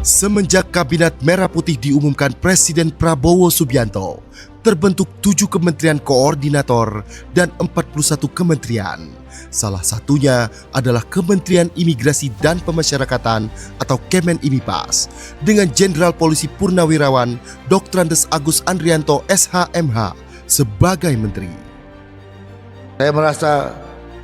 Semenjak Kabinet Merah Putih diumumkan Presiden Prabowo Subianto, terbentuk 7 kementerian koordinator dan 41 kementerian. Salah satunya adalah Kementerian Imigrasi dan Pemasyarakatan atau Kemenimipas dengan Jenderal Polisi Purnawirawan Dr. Andes Agus Andrianto SH.MH sebagai Menteri. Saya merasa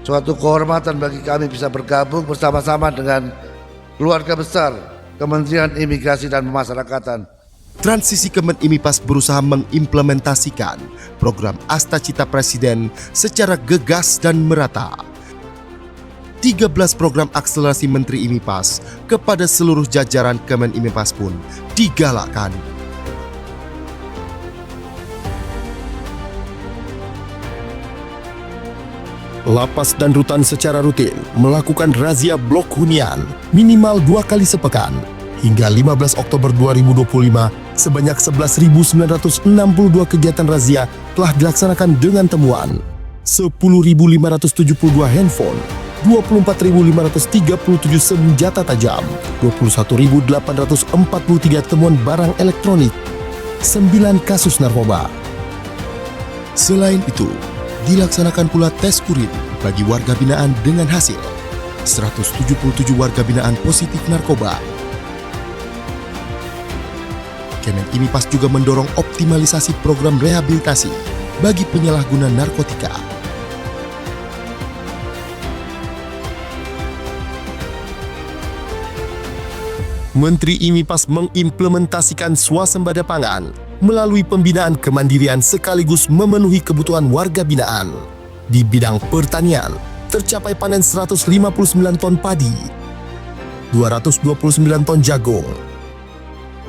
suatu kehormatan bagi kami bisa bergabung bersama-sama dengan keluarga besar Kementerian Imigrasi dan Pemasyarakatan. Transisi Kemenimipas berusaha mengimplementasikan program Asta Cita Presiden secara gegas dan merata. 13 program akselerasi Menteri Imipas kepada seluruh jajaran Kemenimipas pun digalakkan. Lapas dan rutan secara rutin melakukan razia blok hunian minimal 2 kali sepekan. Hingga 15 Oktober 2025, sebanyak 11.962 kegiatan razia telah dilaksanakan dengan temuan 10.572 handphone, 24.537 senjata tajam, 21.843 temuan barang elektronik, 9 kasus narkoba. Selain itu, dilaksanakan pula tes urin bagi warga binaan dengan hasil 177 warga binaan positif narkoba. Kemenimipas juga mendorong optimalisasi program rehabilitasi bagi penyalahguna narkotika. Menteri Imipas mengimplementasikan swasembada pangan melalui pembinaan kemandirian sekaligus memenuhi kebutuhan warga binaan. Di bidang pertanian, tercapai panen 159 ton padi, 229 ton jagung,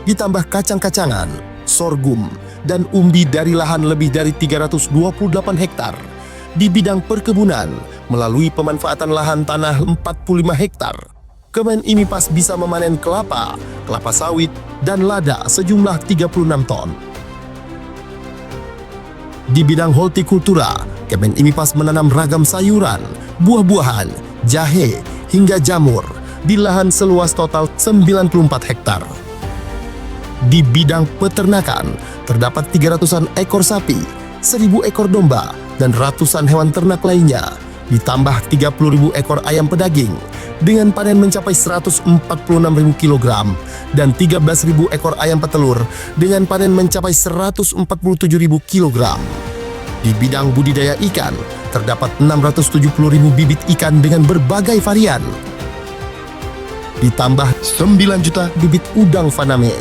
ditambah kacang-kacangan, sorghum, dan umbi dari lahan lebih dari 328 hektar. Di bidang perkebunan, melalui pemanfaatan lahan tanah 45 hektar, Kemenimipas bisa memanen kelapa, kelapa sawit, dan lada sejumlah 36 ton. Di bidang hortikultura, Kemenimipas menanam ragam sayuran, buah-buahan, jahe, hingga jamur di lahan seluas total 94 hektar. Di bidang peternakan, terdapat 300-an ekor sapi, 1.000 ekor domba, dan ratusan hewan ternak lainnya, ditambah 30.000 ekor ayam pedaging, dengan panen mencapai 146.000 kg, dan 13.000 ekor ayam petelur, dengan panen mencapai 147.000 kg. Di bidang budidaya ikan, terdapat 670.000 bibit ikan dengan berbagai varian, ditambah 9 juta bibit udang faname.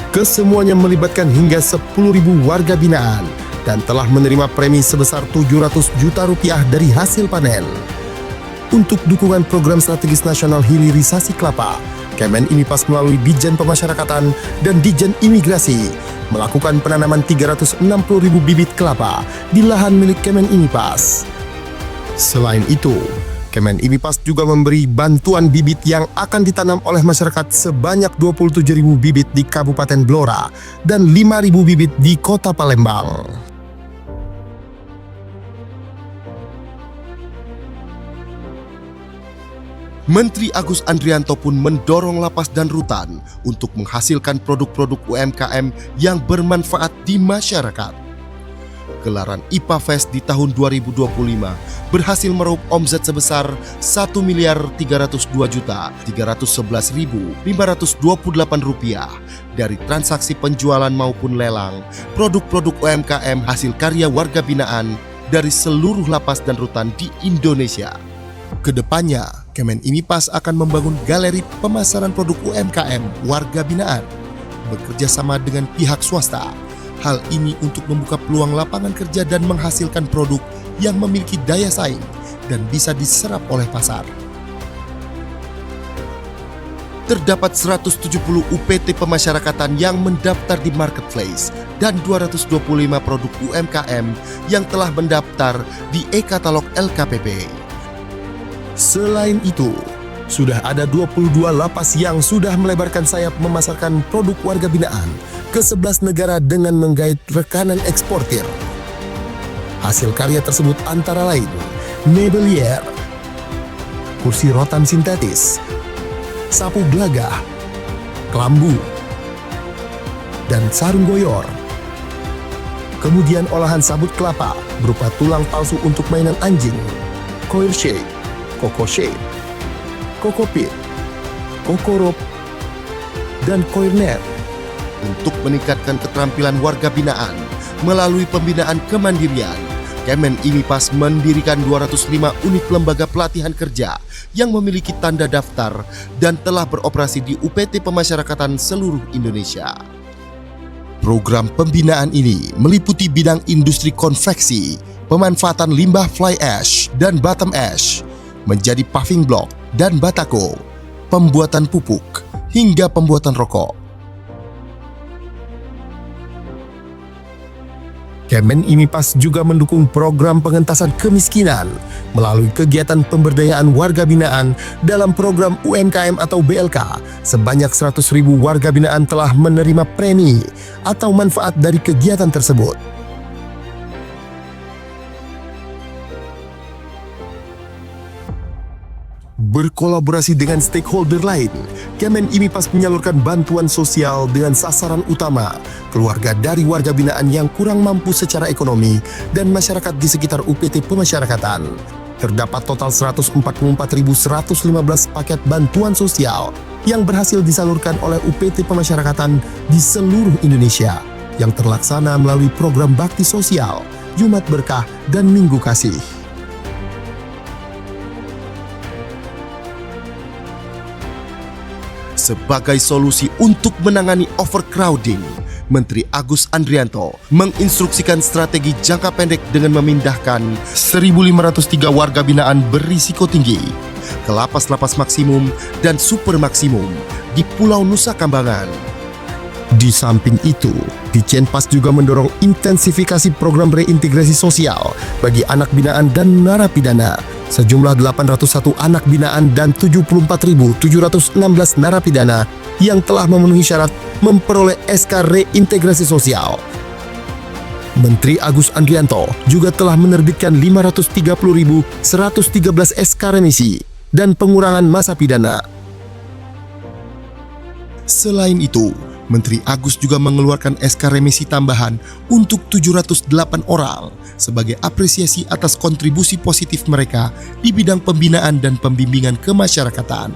Kesemuanya melibatkan hingga 10.000 warga binaan dan telah menerima premi sebesar 700 juta rupiah dari hasil panen. Untuk dukungan program strategis nasional hilirisasi kelapa, Kemenimipas melalui Ditjen Pemasyarakatan dan Ditjen Imigrasi melakukan penanaman 360.000 bibit kelapa di lahan milik Kemenimipas. Selain itu, Kemenimipas juga memberi bantuan bibit yang akan ditanam oleh masyarakat sebanyak 27.000 bibit di Kabupaten Blora dan 5.000 bibit di Kota Palembang. Menteri Agus Andrianto pun mendorong lapas dan rutan untuk menghasilkan produk-produk UMKM yang bermanfaat di masyarakat. Gelaran IPA Fest di tahun 2025 berhasil meraup omzet sebesar Rp1.302.311.528 dari transaksi penjualan maupun lelang produk-produk UMKM hasil karya warga binaan dari seluruh lapas dan rutan di Indonesia. Kedepannya, Kemenimipas akan membangun galeri pemasaran produk UMKM warga binaan, bekerja sama dengan pihak swasta. Hal ini untuk membuka peluang lapangan kerja dan menghasilkan produk yang memiliki daya saing dan bisa diserap oleh pasar. Terdapat 170 UPT pemasyarakatan yang mendaftar di marketplace dan 225 produk UMKM yang telah mendaftar di e-katalog LKPP. Selain itu, sudah ada 22 lapas yang sudah melebarkan sayap memasarkan produk warga binaan ke 11 negara dengan menggait rekanan eksportir. Hasil karya tersebut antara lain Mebelier, kursi rotan sintetis, sapu gelagah, kelambu, dan sarung goyor. Kemudian olahan sabut kelapa berupa tulang palsu untuk mainan anjing, coil shade, coco shade, coco pit, coco rope, dan coil net. Untuk meningkatkan keterampilan warga binaan melalui pembinaan kemandirian, Kemen IMIPAS mendirikan 205 unit lembaga pelatihan kerja yang memiliki tanda daftar dan telah beroperasi di UPT Pemasyarakatan seluruh Indonesia. Program pembinaan ini meliputi bidang industri konveksi, pemanfaatan limbah fly ash dan bottom ash menjadi paving block dan batako, pembuatan pupuk, hingga pembuatan rokok. Kemen IMIPAS juga mendukung program pengentasan kemiskinan melalui kegiatan pemberdayaan warga binaan dalam program UMKM atau BLK. Sebanyak 100.000 warga binaan telah menerima premi atau manfaat dari kegiatan tersebut. Berkolaborasi dengan stakeholder lain, Kemen IMIPAS menyalurkan bantuan sosial dengan sasaran utama keluarga dari warga binaan yang kurang mampu secara ekonomi dan masyarakat di sekitar UPT Pemasyarakatan. Terdapat total 144.115 paket bantuan sosial yang berhasil disalurkan oleh UPT Pemasyarakatan di seluruh Indonesia yang terlaksana melalui program bakti sosial, Jumat Berkah, dan Minggu Kasih. Sebagai solusi untuk menangani overcrowding, Menteri Agus Andrianto menginstruksikan strategi jangka pendek dengan memindahkan 1.503 warga binaan berisiko tinggi ke lapas-lapas maksimum dan super maksimum di Pulau Nusa Kambangan. Di samping itu, Ditjenpas juga mendorong intensifikasi program reintegrasi sosial bagi anak binaan dan narapidana. Sejumlah 801 anak binaan dan 74.716 narapidana yang telah memenuhi syarat memperoleh SK reintegrasi sosial. Menteri Agus Andrianto juga telah menerbitkan 530.113 SK remisi dan pengurangan masa pidana. Selain itu, Menteri Agus juga mengeluarkan SK remisi tambahan untuk 708 orang sebagai apresiasi atas kontribusi positif mereka di bidang pembinaan dan pembimbingan kemasyarakatan.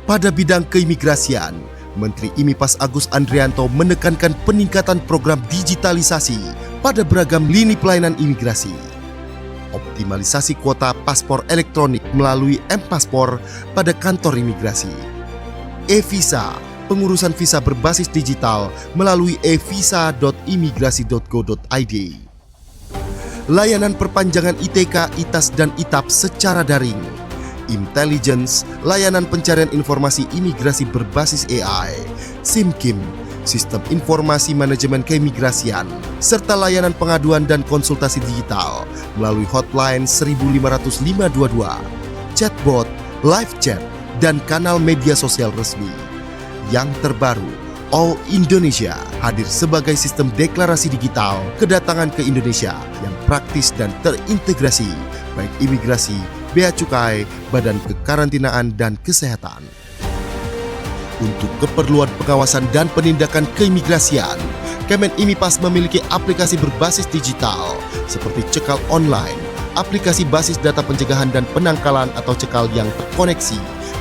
Pada bidang keimigrasian, Menteri IMIPAS Agus Andrianto menekankan peningkatan program digitalisasi pada beragam lini pelayanan imigrasi. Optimalisasi kuota paspor elektronik melalui M-Paspor pada kantor imigrasi. E-Visa, pengurusan visa berbasis digital melalui evisa.imigrasi.go.id. Layanan perpanjangan ITK, ITAS, dan ITAP secara daring. Intelligence, layanan pencarian informasi imigrasi berbasis AI. SIMKIM, sistem informasi manajemen keimigrasian, serta layanan pengaduan dan konsultasi digital melalui hotline 15522, chatbot, live chat, dan kanal media sosial resmi. Yang terbaru, All Indonesia hadir sebagai sistem deklarasi digital kedatangan ke Indonesia yang praktis dan terintegrasi, baik imigrasi, bea cukai, badan kekarantinaan, dan kesehatan. Untuk keperluan pengawasan dan penindakan keimigrasian, Kemen IMIPAS memiliki aplikasi berbasis digital seperti cekal online, aplikasi basis data pencegahan dan penangkalan atau cekal yang terkoneksi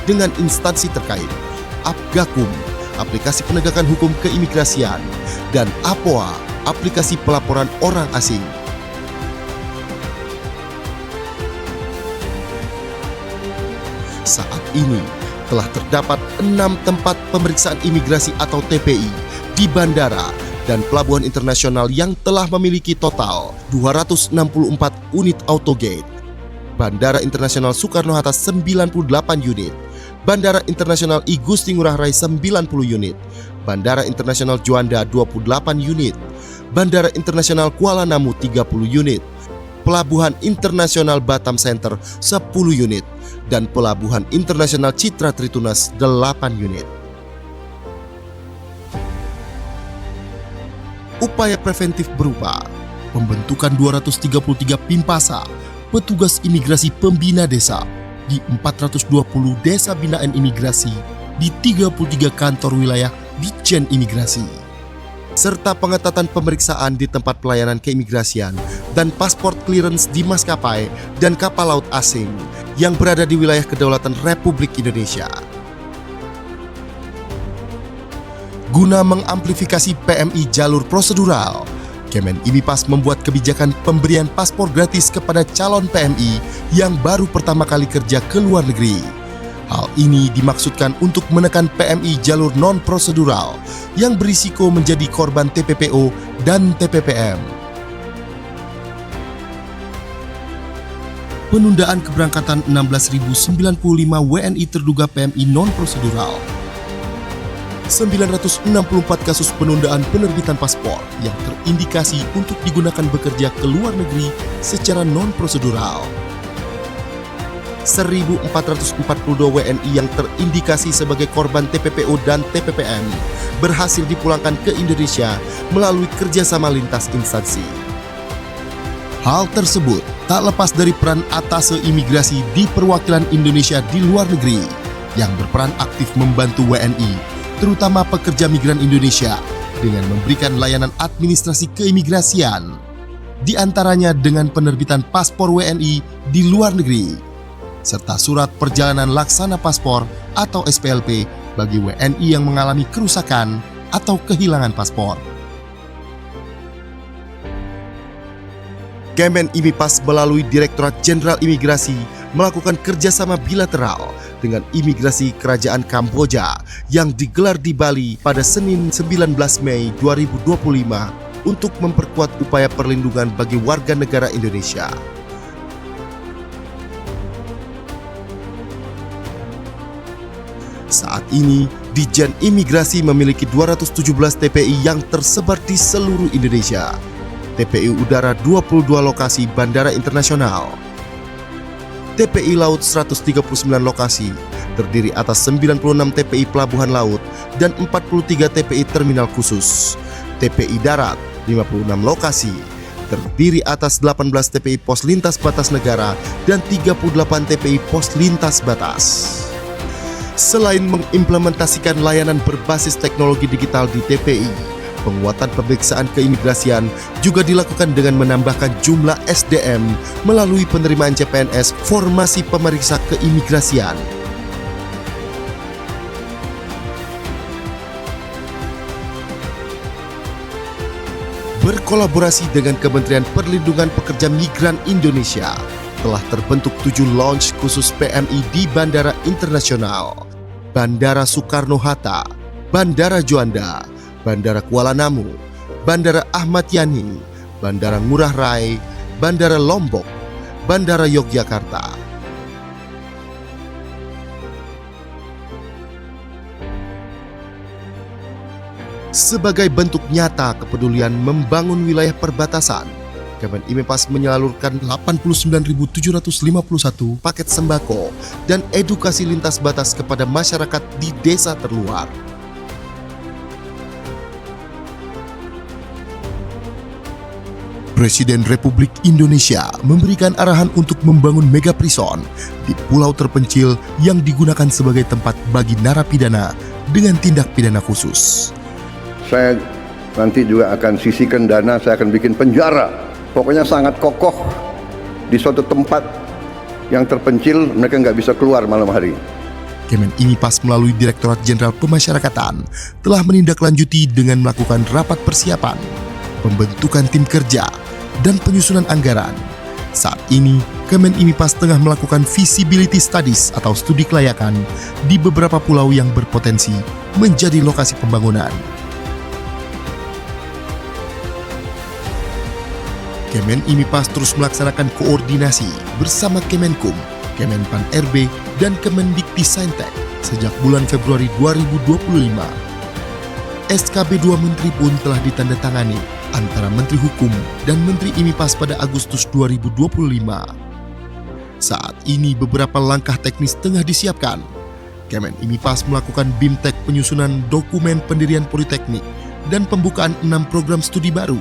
dengan instansi terkait, Apgakum, aplikasi penegakan hukum keimigrasian, dan APOA, aplikasi pelaporan orang asing. Saat ini, telah terdapat 6 tempat pemeriksaan imigrasi atau TPI di bandara dan pelabuhan internasional yang telah memiliki total 264 unit autogate. Bandara Internasional Soekarno-Hatta 98 unit, Bandara Internasional I Gusti Ngurah Rai 90 unit, Bandara Internasional Juanda 28 unit, Bandara Internasional Kuala Namu 30 unit, Pelabuhan Internasional Batam Center 10 unit, dan Pelabuhan Internasional Citra Tritunas 8 unit. Upaya preventif berupa pembentukan 233 Pimpasa, petugas imigrasi pembina desa di 420 desa binaan imigrasi di 33 kantor wilayah Ditjen Imigrasi, serta pengetatan pemeriksaan di tempat pelayanan keimigrasian dan pasport clearance di maskapai dan kapal laut asing yang berada di wilayah kedaulatan Republik Indonesia. Guna mengamplifikasi PMI jalur prosedural, Kemen IMIPAS membuat kebijakan pemberian paspor gratis kepada calon PMI yang baru pertama kali kerja ke luar negeri. Hal ini dimaksudkan untuk menekan PMI jalur non-prosedural yang berisiko menjadi korban TPPO dan TPPM. Penundaan keberangkatan 16.095 WNI terduga PMI non-prosedural. 964 kasus penundaan penerbitan paspor yang terindikasi untuk digunakan bekerja ke luar negeri secara non-prosedural. 1.442 WNI yang terindikasi sebagai korban TPPO dan TPPM berhasil dipulangkan ke Indonesia melalui kerjasama lintas instansi. Hal tersebut tak lepas dari peran atase imigrasi di perwakilan Indonesia di luar negeri yang berperan aktif membantu WNI, terutama pekerja migran Indonesia, dengan memberikan layanan administrasi keimigrasian, di antaranya dengan penerbitan paspor WNI di luar negeri, serta surat perjalanan laksana paspor atau SPLP bagi WNI yang mengalami kerusakan atau kehilangan paspor. Kemen IMIPAS melalui Direktorat Jenderal Imigrasi melakukan kerjasama bilateral dengan Imigrasi Kerajaan Kamboja yang digelar di Bali pada Senin 19 Mei 2025 untuk memperkuat upaya perlindungan bagi warga negara Indonesia. Saat ini, Ditjen Imigrasi memiliki 217 TPI yang tersebar di seluruh Indonesia. TPI Udara 22 lokasi bandara internasional. TPI Laut 139 lokasi, terdiri atas 96 TPI pelabuhan laut dan 43 TPI terminal khusus. TPI Darat 56 lokasi, terdiri atas 18 TPI pos lintas batas negara dan 38 TPI pos lintas batas. Selain mengimplementasikan layanan berbasis teknologi digital di TPI, penguatan pemeriksaan keimigrasian juga dilakukan dengan menambahkan jumlah SDM melalui penerimaan CPNS formasi pemeriksa keimigrasian. Berkolaborasi dengan Kementerian Perlindungan Pekerja Migran Indonesia, telah terbentuk 7 launch khusus PMI di Bandara Internasional, Bandara Soekarno-Hatta, Bandara Juanda, Bandara Kuala Namu, Bandara Ahmad Yani, Bandara Ngurah Rai, Bandara Lombok, Bandara Yogyakarta. Sebagai bentuk nyata kepedulian membangun wilayah perbatasan, Kemen IMIPAS menyalurkan 89.751 paket sembako dan edukasi lintas batas kepada masyarakat di desa terluar. Presiden Republik Indonesia memberikan arahan untuk membangun mega prison di pulau terpencil yang digunakan sebagai tempat bagi narapidana dengan tindak pidana khusus. Saya nanti juga akan sisihkan dana, saya akan bikin penjara. Pokoknya sangat kokoh di suatu tempat yang terpencil, mereka nggak bisa keluar malam hari. Kemen IMIPAS melalui Direktorat Jenderal Pemasyarakatan telah menindaklanjuti dengan melakukan rapat persiapan, pembentukan tim kerja, dan penyusunan anggaran. Saat ini, Kemen IMIPAS tengah melakukan feasibility studies atau studi kelayakan di beberapa pulau yang berpotensi menjadi lokasi pembangunan. Kemen IMIPAS terus melaksanakan koordinasi bersama Kemenkum, Kemenpan RB, dan Kemendikti-Saintek sejak bulan Februari 2025. SKB 2 Menteri pun telah ditandatangani antara Menteri Hukum dan Menteri IMIPAS pada Agustus 2025. Saat ini beberapa langkah teknis tengah disiapkan. Kemen IMIPAS melakukan BIMTEK penyusunan dokumen pendirian politeknik dan pembukaan 6 program studi baru.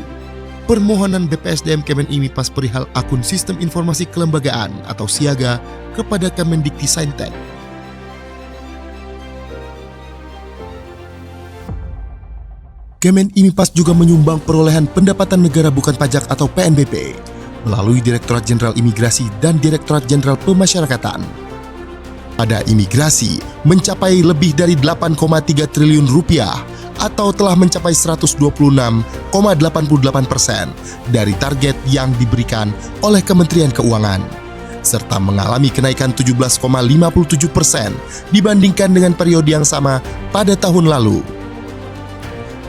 permohonan BPSDM Kemen IMIPAS perihal akun Sistem Informasi Kelembagaan atau Siaga kepada Kemendikti-Saintek. Kemen IMIPAS juga menyumbang perolehan pendapatan negara bukan pajak atau PNBP melalui Direktorat Jenderal Imigrasi dan Direktorat Jenderal Pemasyarakatan. Pada imigrasi mencapai lebih dari 8,3 triliun rupiah atau telah mencapai 126,88% dari target yang diberikan oleh Kementerian Keuangan, serta mengalami kenaikan 17,57% dibandingkan dengan periode yang sama pada tahun lalu.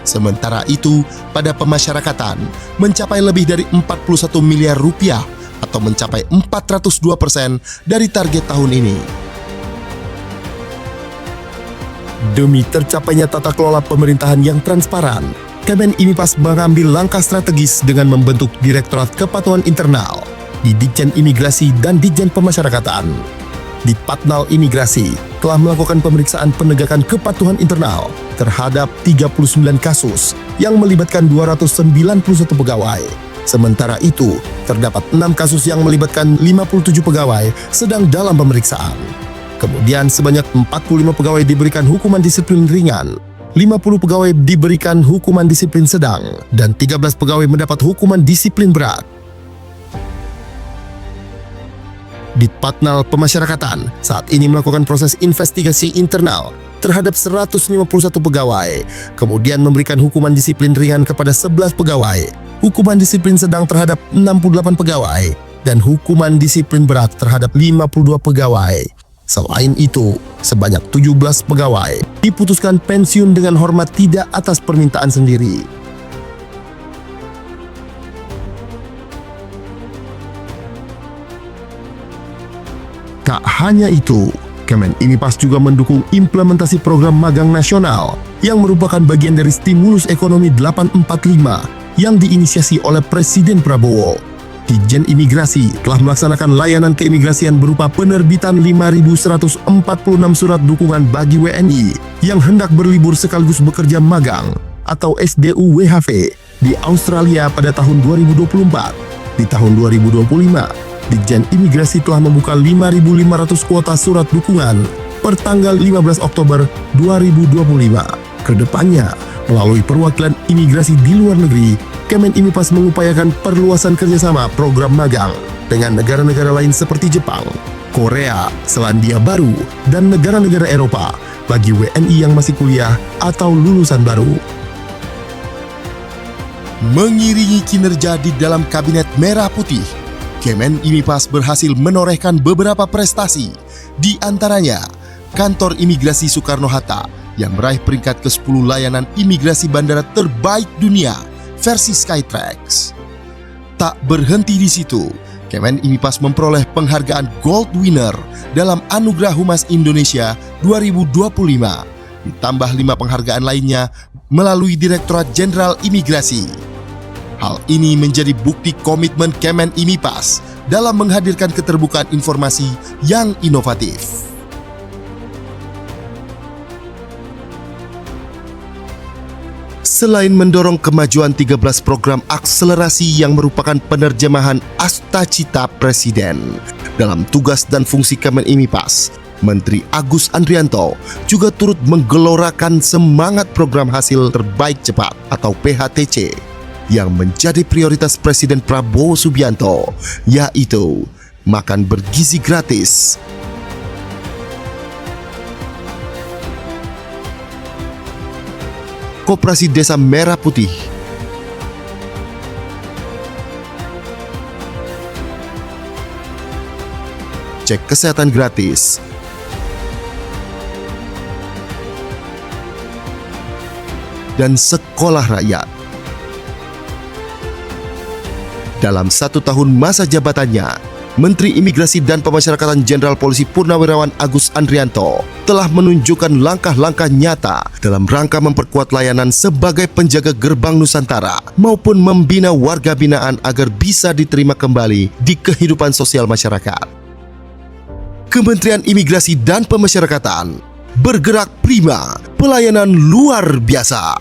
Sementara itu, pada pemasyarakatan mencapai lebih dari 41 miliar rupiah atau mencapai 402% dari target tahun ini. Demi tercapainya tata kelola pemerintahan yang transparan, Kemen IMIPAS mengambil langkah strategis dengan membentuk Direktorat Kepatuhan Internal di Ditjen Imigrasi dan Ditjen Pemasyarakatan. Ditpatnal Imigrasi telah melakukan pemeriksaan penegakan kepatuhan internal terhadap 39 kasus yang melibatkan 291 pegawai. Sementara itu, terdapat 6 kasus yang melibatkan 57 pegawai sedang dalam pemeriksaan. Kemudian sebanyak 45 pegawai diberikan hukuman disiplin ringan, 50 pegawai diberikan hukuman disiplin sedang, dan 13 pegawai mendapat hukuman disiplin berat. Ditpatnal Pemasyarakatan saat ini melakukan proses investigasi internal terhadap 151 pegawai, kemudian memberikan hukuman disiplin ringan kepada 11 pegawai, hukuman disiplin sedang terhadap 68 pegawai, dan hukuman disiplin berat terhadap 52 pegawai. Selain itu, sebanyak 17 pegawai diputuskan pensiun dengan hormat tidak atas permintaan sendiri. Tak hanya itu, Kemen IMIPAS juga mendukung implementasi program magang nasional yang merupakan bagian dari stimulus ekonomi 845 yang diinisiasi oleh Presiden Prabowo. Ditjen Imigrasi telah melaksanakan layanan keimigrasian berupa penerbitan 5.146 surat dukungan bagi WNI yang hendak berlibur sekaligus bekerja magang atau SDU-WHV di Australia pada tahun 2024. Di tahun 2025, Ditjen Imigrasi telah membuka 5.500 kuota surat dukungan per tanggal 15 Oktober 2025. Kedepannya, melalui perwakilan imigrasi di luar negeri, Kemen IMIPAS mengupayakan perluasan kerjasama program magang dengan negara-negara lain seperti Jepang, Korea, Selandia Baru, dan negara-negara Eropa bagi WNI yang masih kuliah atau lulusan baru. Mengiringi kinerja di dalam Kabinet Merah Putih, Kemen IMIPAS berhasil menorehkan beberapa prestasi, di antaranya Kantor Imigrasi Soekarno-Hatta yang meraih peringkat ke-10 layanan imigrasi bandara terbaik dunia versi Skytrax. Tak berhenti di situ, Kemen IMIPAS memperoleh penghargaan Gold Winner dalam Anugerah Humas Indonesia 2025, ditambah 5 penghargaan lainnya melalui Direktorat Jenderal Imigrasi. Hal ini menjadi bukti komitmen Kemen IMIPAS dalam menghadirkan keterbukaan informasi yang inovatif. Selain mendorong kemajuan 13 program akselerasi yang merupakan penerjemahan Astacita Presiden dalam tugas dan fungsi Kemen IMIPAS, Menteri Agus Andrianto juga turut menggelorakan semangat program hasil terbaik cepat atau PHTC yang menjadi prioritas Presiden Prabowo Subianto, yaitu makan bergizi gratis. Koperasi Desa Merah Putih, cek kesehatan gratis, dan sekolah rakyat. Dalam 1 tahun masa jabatannya, Menteri Imigrasi dan Pemasyarakatan Jenderal Polisi Purnawirawan Agus Andrianto telah menunjukkan langkah-langkah nyata dalam rangka memperkuat layanan sebagai penjaga gerbang Nusantara maupun membina warga binaan agar bisa diterima kembali di kehidupan sosial masyarakat. Kementerian Imigrasi dan Pemasyarakatan bergerak prima, pelayanan luar biasa.